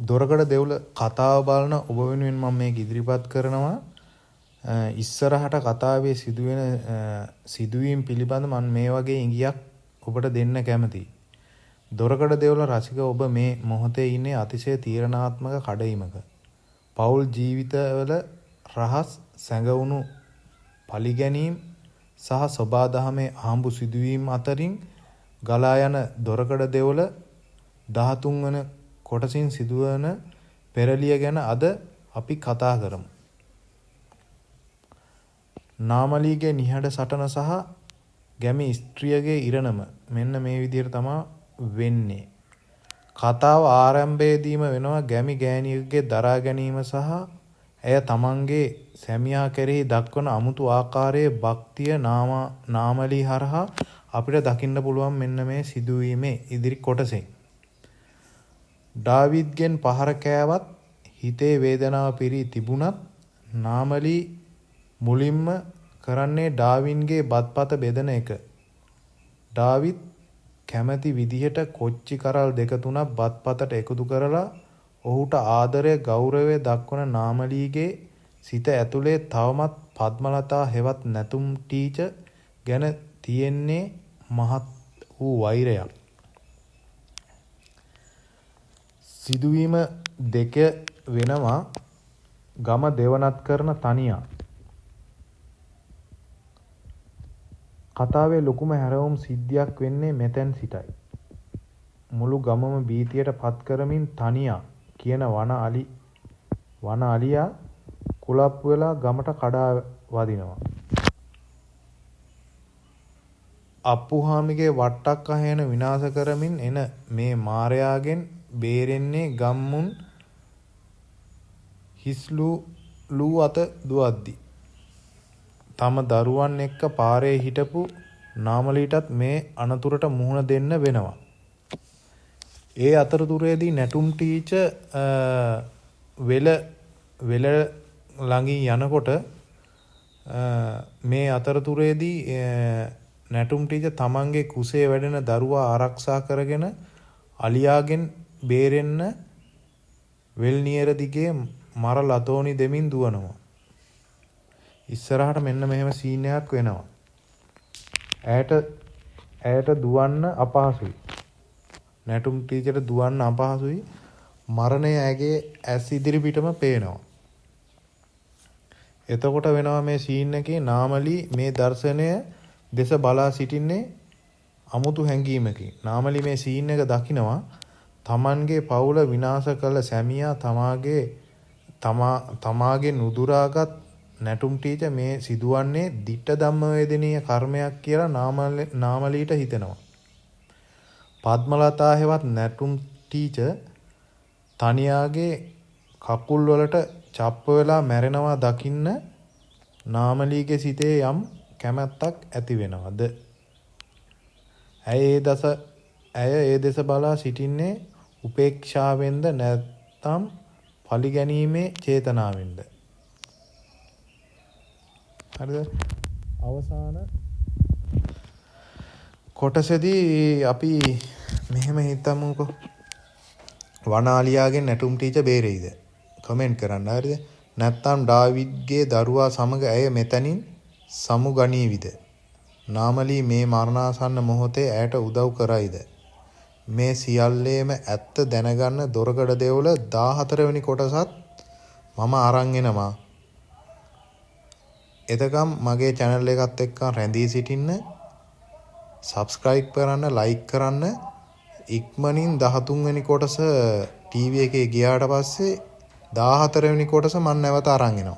දොරකඩ දෙවුල කතාව බලන ඔබ වෙනුවෙන් මම මේක ඉදිරිපත් කරනවා. ඉස්සරහට කතාවේ සිදුවෙන සිදුවීම් පිළිබඳ මම මේ වගේ ඉඟියක් ඔබට දෙන්න කැමතියි. දොරකඩ දෙවුල රසික ඔබ මේ මොහොතේ ඉන්නේ අතිශය තීරණාත්මක කඩයිමක. පෞල් ජීවිතවල රහස් සැඟවුණු පලිගැනීම් සහ සබාදහමේ ආඹු සිදුවීම් අතරින් ගලා යන දොරකඩ දෙවුල 13 වන කොටසින් සිදුවන පෙරලිය ගැන අද අපි කතා කරමු. නාමලීගේ නිහඬ සටන සහ ගැමි ස්ත්‍රියගේ ඉරණම මෙන්න මේ විදිහට තමයි වෙන්නේ. කතාව ආරම්භයේදීම වෙනවා ගැමි ගෑණියකගේ දරා ගැනීම සහ ඇය තමන්ගේ සැමියා කෙරෙහි දක්වන අමුතු ආකාරයේ භක්තිය නාමලී හරහා අපිට දකින්න පුළුවන් මෙන්න මේ සිදුවීමේ ඉදිරි කොටසෙන්. ඩාවිඩ්ගෙන් පහර කෑවත් හිතේ වේදනාව පිරී තිබුණත් නාමලී මුලින්ම කරන්නේ ඩාවින්ගේ බත්පත බෙදන එක. ඩාවිඩ් කැමති විදිහට කොච්චි කරල් දෙක තුනක් බත්පතට එකතු කරලා ඔහුට ආදරය ගෞරවය දක්වන නාමලීගේ සිත ඇතුලේ තවමත් පද්මලතා හෙවත් නැතුම් ටීචර් ගැන තියෙන්නේ මහත් වූ වෛරයක්. සිදුවීම දෙක වෙනවා ගම දෙවනත් කරන තනියා. කතාවේ ලොකුම හැරවුම් සිද්ධියක් වෙන්නේ මෙතෙන් සිටයි. මුළු ගමම බීතියට පත් කරමින් තනියා කියන වන අලියා කුලප්පු වෙලා ගමට කඩා වදිනවා. අප්පුහාමිගේ වට්ටක් අහයන විනාශ කරමින් එන මේ මාරයාගෙන් බේරෙන්නේ ගම්මුන් හිස්ලූ අත දුවද්දි. තම දරුවන් එක්ක පාරේ හිටපු නාමලීටත් මේ අනතුරට මුහුණ දෙන්න වෙනවා. ඒ අතරතුරේදී නැටුම් ටීචර් වෙල ළඟින් යනකොට මේ අතරතුරේදී නැටුම් ටීචර් තමන්ගේ කුසේ වැඩෙන දරුවා ආරක්ෂා කරගෙන අලියාගෙන් බේරෙන්න වෙල් නියර දිගේ මර ලතෝනි දෙමින් දුවනවා. ඉස්සරහට මෙන්න මෙහෙම සීන් එකක් වෙනවා. ඇයට දුවන්න අපහසුයි. නැටුම් ටීචර්ට දුවන්න අපහසුයි. මරණය ඇගේ ඇස් ඉදිරි පිටම පේනවා. එතකොට වෙනවා මේ සීන් එකේ නාමලී මේ දර්ශනය දෙස බලා සිටින්නේ අමුතු හැඟීමකින්. නාමලී මේ සීන් එක දකිනවා තමන්ගේ පවුල විනාශ කළ සැමියා තමාගේ නුදුරාගත් නැටුම් ටීචර් මේ සිදුවන්නේ ditta ධම්ම වේදනීය කර්මයක් කියලා නාමලීට හිතෙනවා. පද්මලතා හෙවත් නැටුම් ටීචර් තනියාගේ කකුල් වලට චප්ප වෙලා මැරෙනවා දකින්න නාමලීගේ සිතේ යම් කැමැත්තක් ඇති වෙනවද? ඇය ඒ දෙස බලා සිටින්නේ උපේක්ෂාවෙන්ද නැත්නම් පරිගැනීමේ චේතනාවෙන්ද? හරිද? අවසාන කොටසේදී අපි මෙහෙම හිතමුකෝ. වනාලියාගෙන් නැටුම් ටීචර් බේරෙයිද? කමෙන්ට් කරන්න. හරිද? නැත්නම් ඩාවිඩ්ගේ දරුවා සමග ඇය මෙතනින් සමුගනීවිද? නාමලී මේ මරණාසන්න මොහොතේ ඇයට උදව් කරයිද? මේ සියල්ලේම ඇත්ත දැනගන්න දොරකඩ දෙවුල 14 වෙනි කොටසත් මම අරන් එනවා. එතකම් මගේ channel එකත් එක්ක රැඳී සිටින්න, subscribe කරන්න, like කරන්න. ඉක්මනින් 13 වෙනි කොටස TV එකේ ගියාට පස්සේ 14 වෙනි කොටස මම නැවත අරන් එනවා.